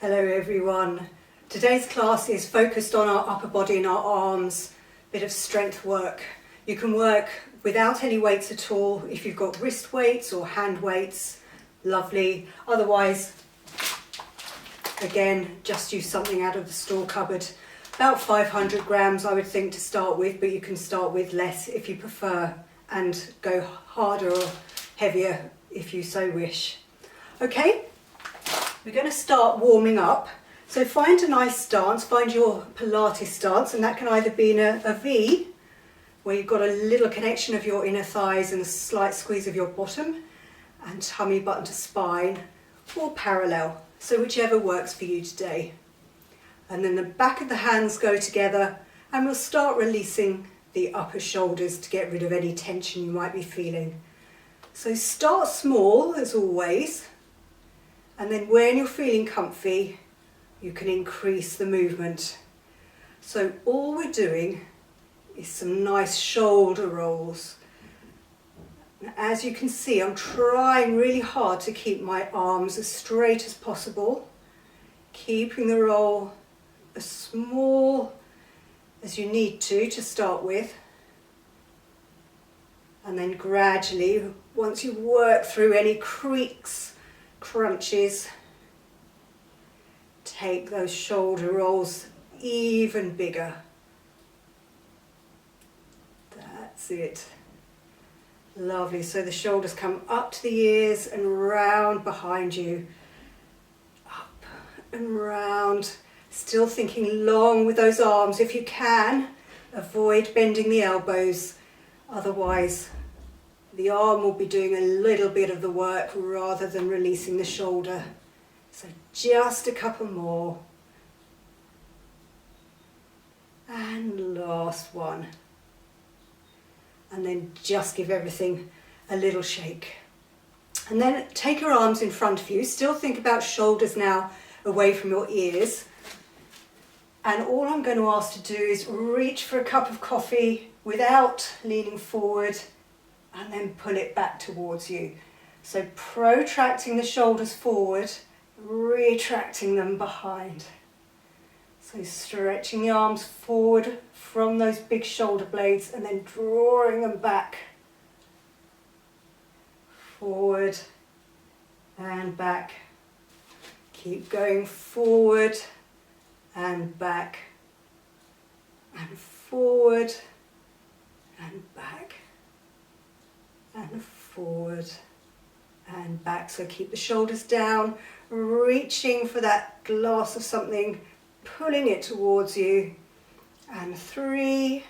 Hello everyone. Today's class is focused on our upper body and our arms, bit of strength work. You can work without any weights at all. If you've got wrist weights or hand weights, lovely. Otherwise, again, just use something out of the store cupboard. About 500 grams I would think to start with, but you can start with less if you prefer and go harder or heavier if you so wish. Okay? We're going to start warming up. So find a nice stance, find your Pilates stance, and that can either be in a V, where you've got a little connection of your inner thighs and a slight squeeze of your bottom, and tummy button to spine, or parallel. So whichever works for you today. And then the back of the hands go together, and we'll start releasing the upper shoulders to get rid of any tension you might be feeling. So start small as always. And then when you're feeling comfy, you can increase the movement. So all we're doing is some nice shoulder rolls. As you can see, I'm trying really hard to keep my arms as straight as possible, keeping the roll as small as you need to start with. And then gradually, once you work through any creaks, crunches, take those shoulder rolls even bigger. That's it. Lovely. So the shoulders come up to the ears and round behind you. Up and round. Still thinking long with those arms. If you can, avoid bending the elbows. Otherwise, the arm will be doing a little bit of the work rather than releasing the shoulder. So just a couple more. And last one. And then just give everything a little shake. And then take your arms in front of you. Still think about shoulders now away from your ears. And all I'm going to ask to do is reach for a cup of coffee without leaning forward, and then pull it back towards you. So protracting the shoulders forward, retracting them behind. So stretching the arms forward from those big shoulder blades and then drawing them back. Forward and back. Keep going forward and back. And forward and back. And forward and back. So keep the shoulders down, reaching for that glass of something, pulling it towards you. And 3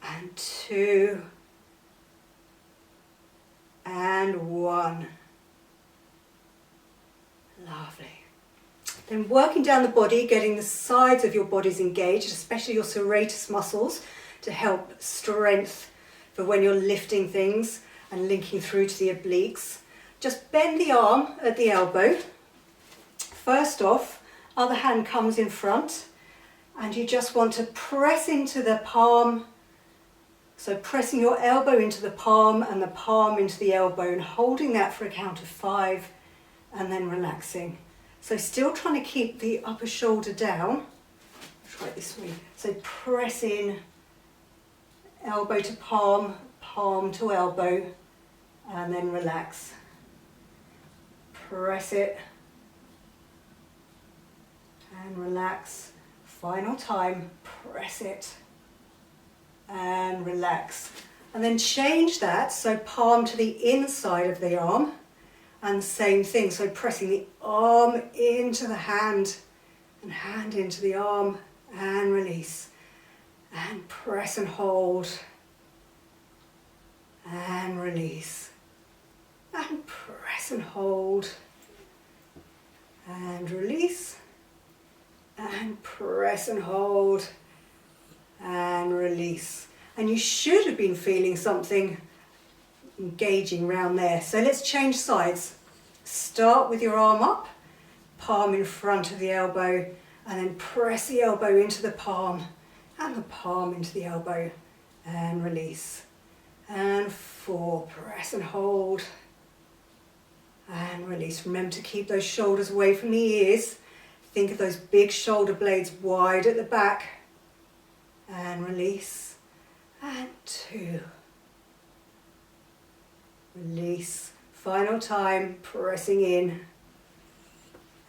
and 2 and 1. Lovely. Then working down the body, getting the sides of your bodies engaged, especially your serratus muscles, to help strength for when you're lifting things and linking through to the obliques. Just bend the arm at the elbow. First off, other hand comes in front, and you just want to press into the palm. So pressing your elbow into the palm and the palm into the elbow, and holding that for a count of 5, and then relaxing. So still trying to keep the upper shoulder down. Try it this way. So press in, elbow to palm, palm to elbow, and then relax. Press it and relax. Final time, press it and relax. And then change that, so palm to the inside of the arm, and same thing, so pressing the arm into the hand and hand into the arm and release. And press and hold and release. And press and hold and release. And press and hold and release. And you should have been feeling something engaging around there. So let's change sides. Start with your arm up, palm in front of the elbow, and then press the elbow into the palm and the palm into the elbow and release. And 4, press and hold and release. Remember to keep those shoulders away from the ears. Think of those big shoulder blades wide at the back, and release, and 2. Release. Final time, pressing in,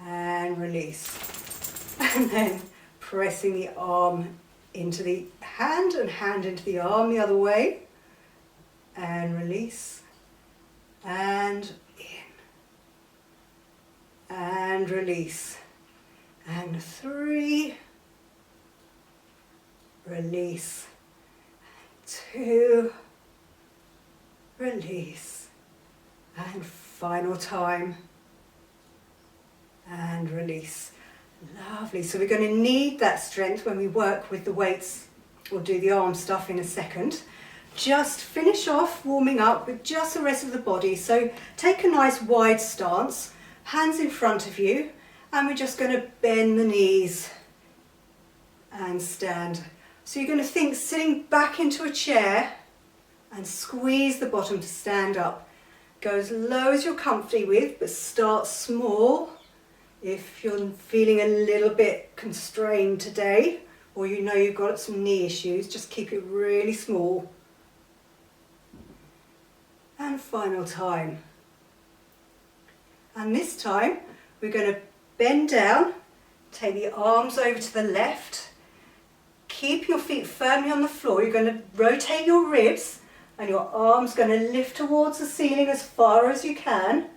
and release. And then pressing the arm into the hand and hand into the arm the other way, and release, and in, and release, and 3, release, 2, release, and final time, and release. Lovely. So we're going to need that strength when we work with the weights. We'll do the arm stuff in a second. Just finish off warming up with just the rest of the body. So take a nice wide stance, hands in front of you, and we're just going to bend the knees and stand. So you're going to think sitting back into a chair and squeeze the bottom to stand up. Go as low as you're comfortable with, but start small. If you're feeling a little bit constrained today, or you know you've got some knee issues, just keep it really small. And final time. And this time, we're going to bend down, take the arms over to the left, keep your feet firmly on the floor. You're going to rotate your ribs, and your arms going to lift towards the ceiling as far as you can,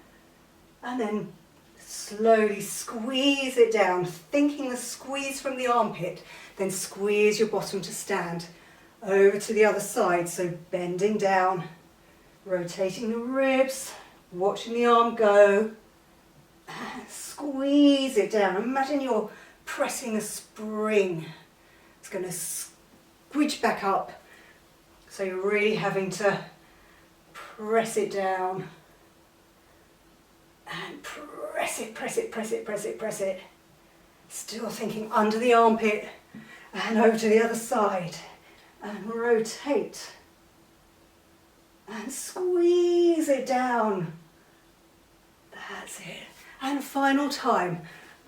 and then slowly squeeze it down, thinking the squeeze from the armpit, then squeeze your bottom to stand. Over to the other side, so bending down, rotating the ribs, watching the arm go, and squeeze it down. Imagine you're pressing a spring. It's going to squidge back up, so you're really having to press it down. And press it, press it, press it, press it, press it. Still thinking under the armpit, and over to the other side. And rotate. And squeeze it down. That's it. And final time,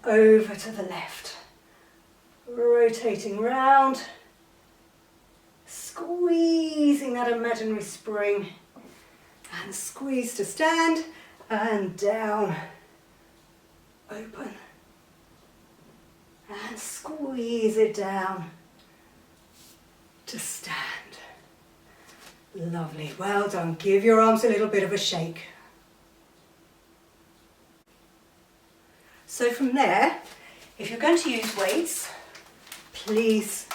over to the left. Rotating round. Squeezing that imaginary spring. And squeeze to stand. And down, open, and squeeze it down to stand. Lovely, well done. Give your arms a little bit of a shake. So from there, if you're going to use weights, please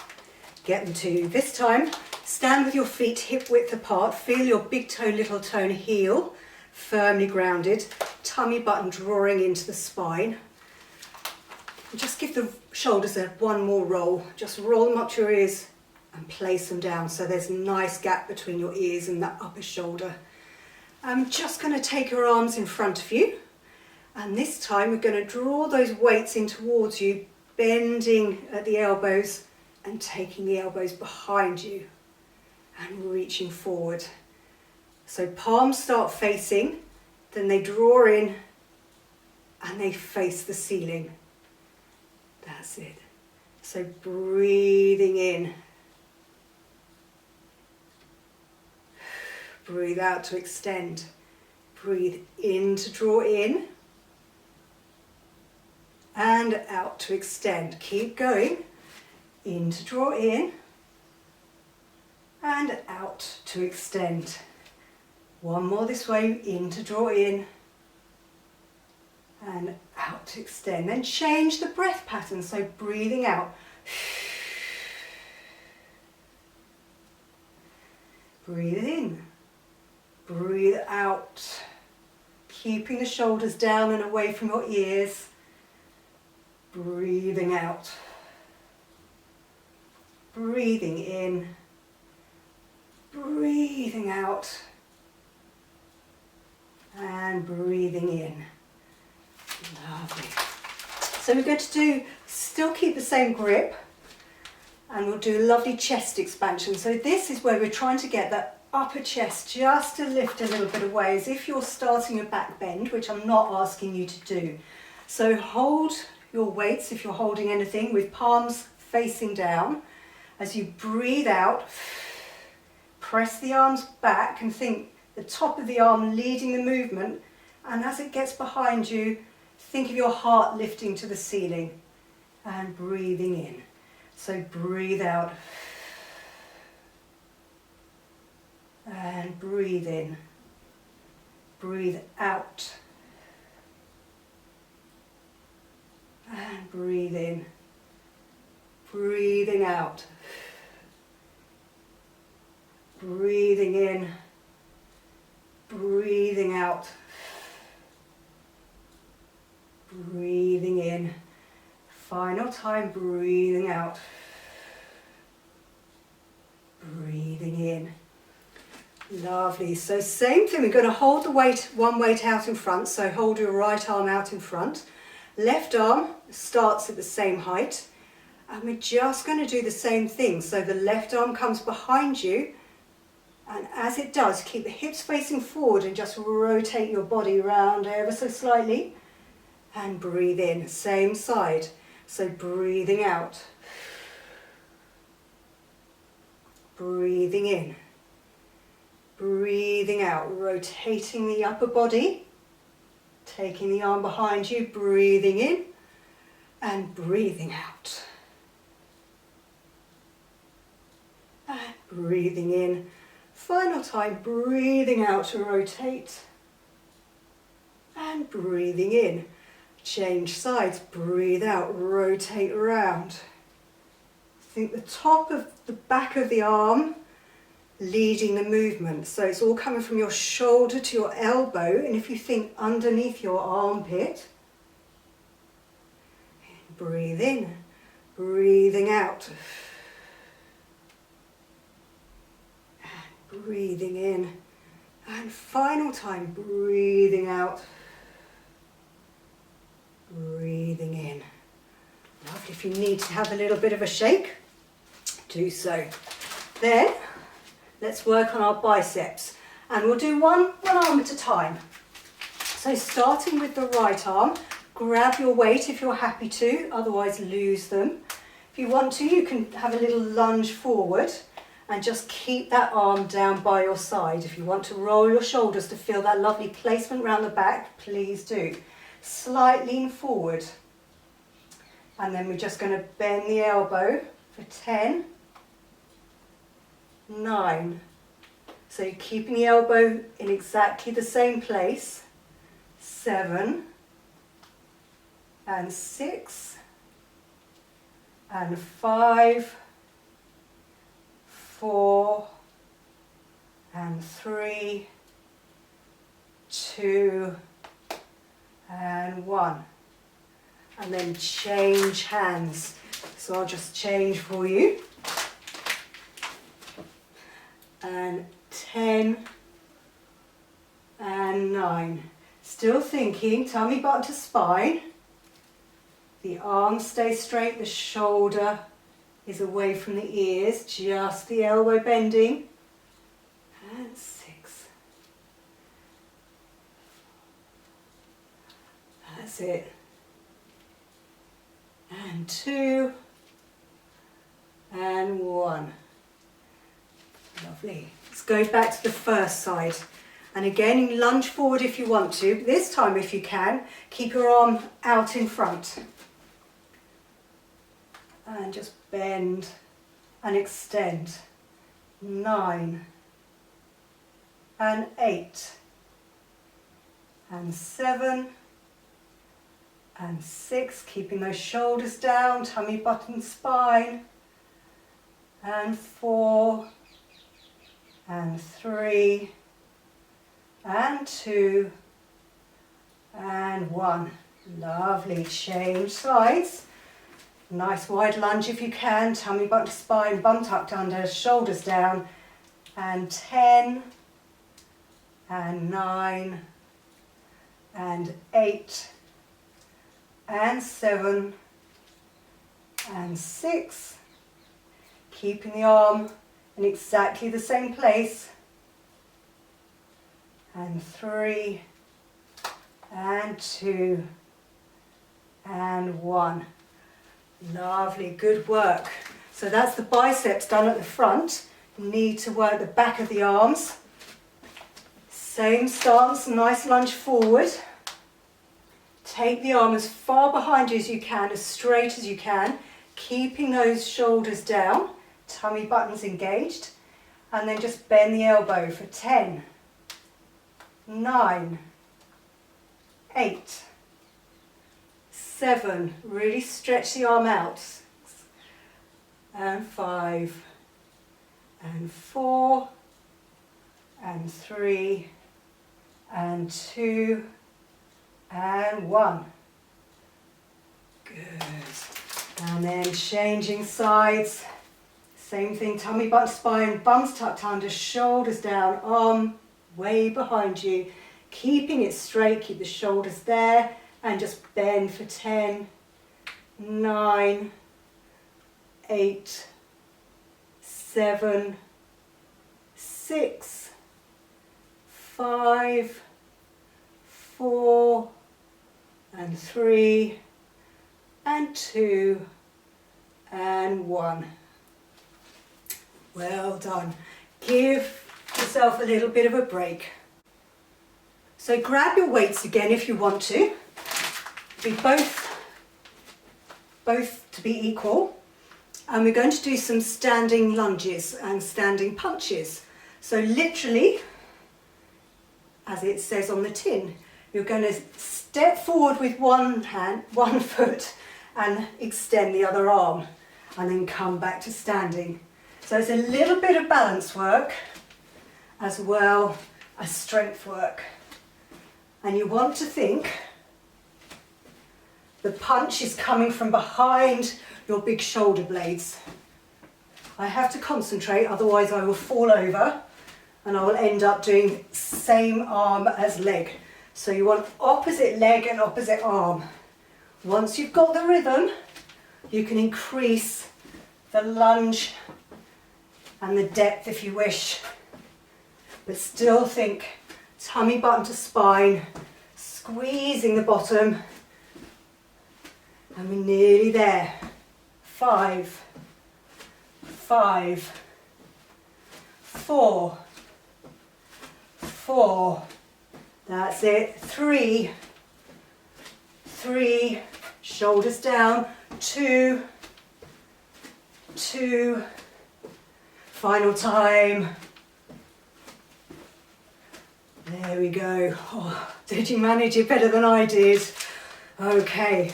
get them to, this time, stand with your feet hip width apart, feel your big toe, little toe and heel firmly grounded, tummy button drawing into the spine. And just give the shoulders one more roll. Just roll them up to your ears and place them down so there's a nice gap between your ears and that upper shoulder. I'm just going to take your arms in front of you, and this time we're going to draw those weights in towards you, bending at the elbows and taking the elbows behind you and reaching forward. So palms start facing, then they draw in and they face the ceiling. That's it. So breathing in. Breathe out to extend. Breathe in to draw in. And out to extend. Keep going. In to draw in. And out to extend. One more this way, in to draw in and out to extend. Then change the breath pattern, so breathing out. Breathe in, breathe out, keeping the shoulders down and away from your ears. Breathing out, breathing in, breathing out. And breathing in. Lovely. So we're going to still keep the same grip, and we'll do a lovely chest expansion. So this is where we're trying to get that upper chest just to lift a little bit away, as if you're starting a back bend, which I'm not asking you to do. So hold your weights, if you're holding anything, with palms facing down. As you breathe out, press the arms back and think the top of the arm leading the movement, and as it gets behind you, think of your heart lifting to the ceiling and breathing in. So breathe out and breathe in. Breathe out and breathe in. Breathing out. Breathing in. Breathing out. Breathing in. Final time, breathing out. Breathing in. Lovely. So same thing, we're going to hold the weight, one weight out in front. So hold your right arm out in front. Left arm starts at the same height. And we're just going to do the same thing. So the left arm comes behind you. And as it does, keep the hips facing forward and just rotate your body around ever so slightly. And breathe in, same side. So breathing out. Breathing in. Breathing out, rotating the upper body. Taking the arm behind you, breathing in. And breathing out. And breathing in. Final time, breathing out to rotate. And breathing in. Change sides, breathe out, rotate around. Think the top of the back of the arm leading the movement. So it's all coming from your shoulder to your elbow, and if you think underneath your armpit, breathe in, breathing out. And breathing in. And final time, breathing out. Breathing in. Lovely. If you need to have a little bit of a shake, do so. Then let's work on our biceps, and we'll do one arm at a time. So starting with the right arm, grab your weight if you're happy to, otherwise lose them. If you want to, you can have a little lunge forward and just keep that arm down by your side. If you want to roll your shoulders to feel that lovely placement around the back, please do. Slight lean forward, and then we're just going to bend the elbow for 10, 9. So you're keeping the elbow in exactly the same place. 7 and 6 and 5, 4 and 3, 2 and 1. And then change hands. So I'll just change for you. And 10 and 9. Still thinking, tummy button to spine. The arms stay straight, the shoulder is away from the ears, just the elbow bending. And 6. That's it. And 2 and 1. Lovely. Let's go back to the first side. And again, lunge forward if you want to. This time, if you can, keep your arm out in front. And just bend and extend. 9 and 8 and 7 and 6, keeping those shoulders down, tummy button spine, and 4 and 3 and 2 and 1. Lovely. Change sides. Nice wide lunge if you can, tummy button to spine, bum tucked under, shoulders down, and 10 and 9 and 8 and 7 and 6, keeping the arm in exactly the same place, and 3 and 2 and 1. Lovely, good work. So that's the biceps done at the front. Need to work the back of the arms. Same stance, nice lunge forward. Take the arm as far behind you as you can, as straight as you can, keeping those shoulders down, tummy buttons engaged, and then just bend the elbow for 10, 9, 8, 7, really stretch the arm out, and 5, and 4, and 3, and 2, and 1. Good. And then changing sides. Same thing, tummy, butt, spine, bums tucked under, shoulders down, arm way behind you. Keeping it straight, keep the shoulders there, and just bend for 10, 9, 8, 7, 6, 5, 4, and 3, and 2, and 1. Well done. Give yourself a little bit of a break. So grab your weights again if you want to. Be both to be equal. And we're going to do some standing lunges and standing punches. So literally, as it says on the tin, you're going to step forward with one hand, one foot, and extend the other arm, and then come back to standing. So it's a little bit of balance work as well as strength work. And you want to think the punch is coming from behind your big shoulder blades. I have to concentrate, otherwise I will fall over and I will end up doing same arm as leg. So you want opposite leg and opposite arm. Once you've got the rhythm, you can increase the lunge and the depth if you wish. But still think tummy button to spine, squeezing the bottom, and we're nearly there. 5, 5, 4, 4, that's it, 3, 3, shoulders down, 2, 2, final time. There we go. Oh, did you manage it better than I did? Okay.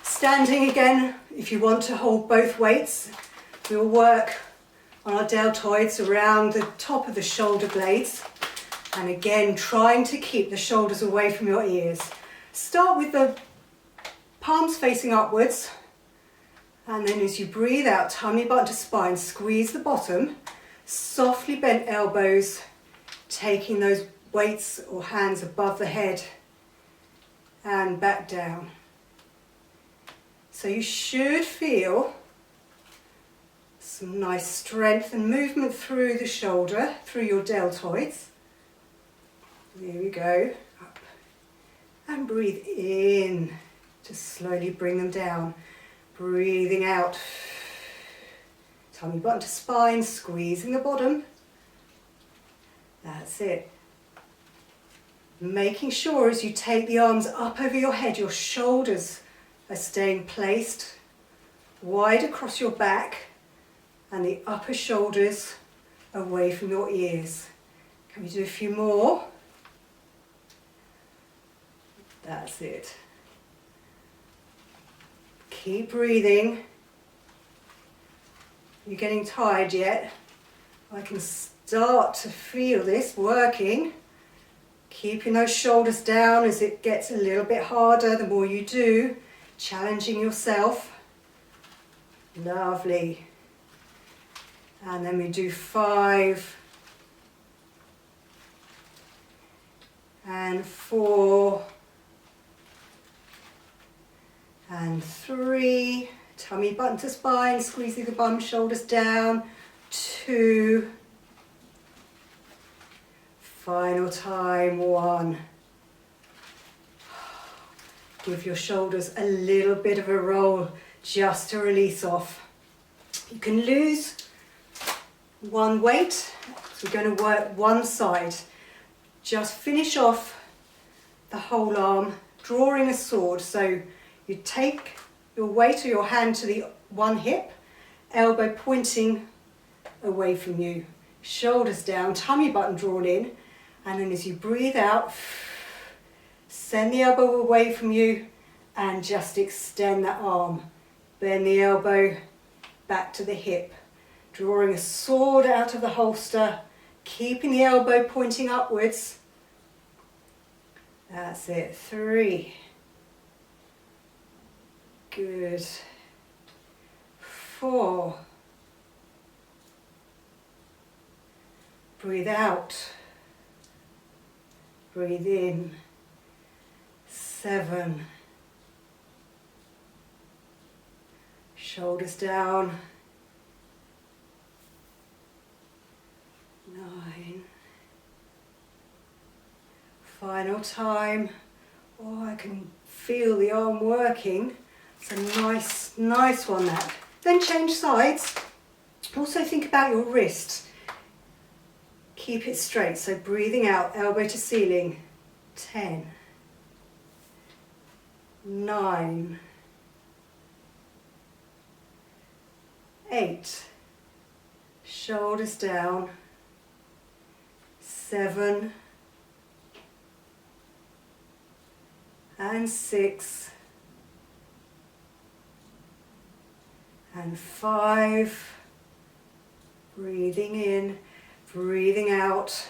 Standing again, if you want to hold both weights, we'll work on our deltoids around the top of the shoulder blades. And again, trying to keep the shoulders away from your ears. Start with the palms facing upwards. And then as you breathe out, tummy button to spine, squeeze the bottom, softly bent elbows, taking those weights or hands above the head and back down. So you should feel some nice strength and movement through the shoulder, through your deltoids. There we go. Up. And breathe in. Just slowly bring them down. Breathing out. Tummy button to spine, squeezing the bottom. That's it. Making sure as you take the arms up over your head, your shoulders are staying placed wide across your back and the upper shoulders away from your ears. Can we do a few more? That's it. Keep breathing. You're getting tired yet? I can start to feel this working. Keeping those shoulders down as it gets a little bit harder the more you do. Challenging yourself. Lovely. And then we do 5 and 4 and 3. Tummy button to spine, squeezing the bum, shoulders down. 2, Final time, 1. Give your shoulders a little bit of a roll just to release off. You can lose one weight, so we're going to work one side. Just finish off the whole arm, drawing a sword. So you take your weight or your hand to the one hip, elbow pointing away from you, shoulders down, tummy button drawn in, and then as you breathe out, send the elbow away from you and just extend that arm. Bend the elbow back to the hip, drawing a sword out of the holster, keeping the elbow pointing upwards. That's it. 3. Good. 4. Breathe out. Breathe in. 7. Shoulders down. 9. Final time. Oh, I can feel the arm working. It's a nice one that. Then change sides. Also think about your wrist. Keep it straight, so breathing out, elbow to ceiling. 10. 9. 8. Shoulders down. 7. And 6. And 5. Breathing in, breathing out.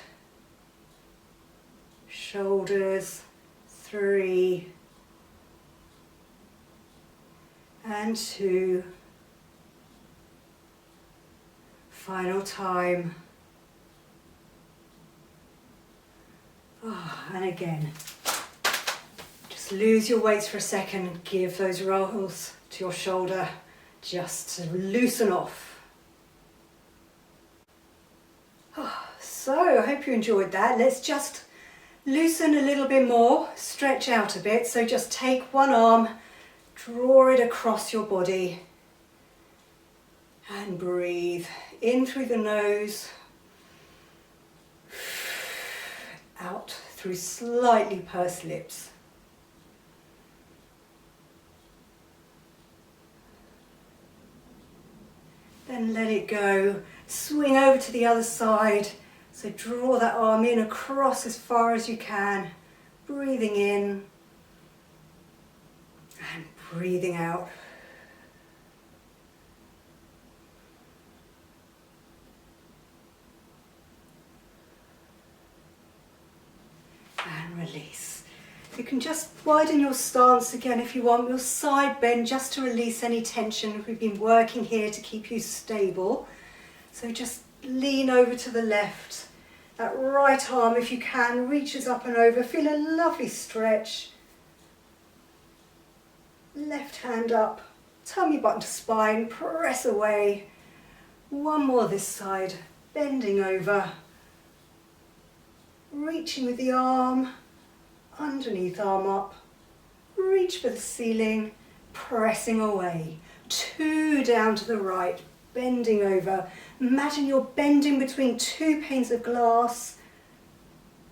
Shoulders. 3. And 2. Final time. Oh, and again. Just lose your weights for a second and give those rolls to your shoulder just to loosen off. Oh, so I hope you enjoyed that. Let's just loosen a little bit more, stretch out a bit. So just take one arm, draw it across your body and breathe in through the nose, out through slightly pursed lips. Then let it go. Swing over to the other side. So draw that arm in across as far as you can. Breathing in and breathing out. And release. You can just widen your stance again if you want. Your side bend just to release any tension. We've been working here to keep you stable. So just lean over to the left. That right arm, if you can, reaches up and over. Feel a lovely stretch. Left hand up, tummy button to spine, press away. One more this side, bending over. Reaching with the arm, underneath arm up. Reach for the ceiling, pressing away. 2 down to the right, bending over. Imagine you're bending between 2 panes of glass,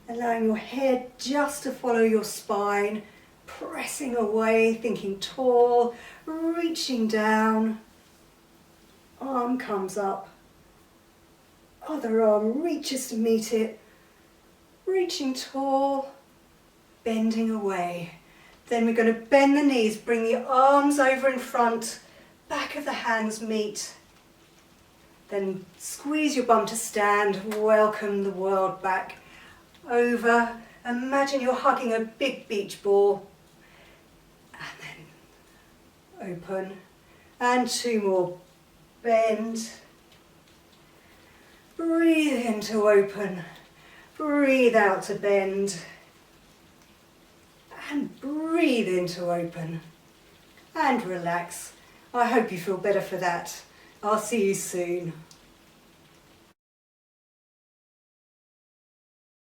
allowing your head just to follow your spine, pressing away, thinking tall, reaching down. Arm comes up, other arm reaches to meet it, reaching tall, bending away. Then we're going to bend the knees, bring the arms over in front, back of the hands meet. Then squeeze your bum to stand, welcome the world back. Over, imagine you're hugging a big beach ball. And then open. And 2 more. Bend. Breathe in to open. Breathe out to bend. And breathe in to open. And relax. I hope you feel better for that. I'll see you soon.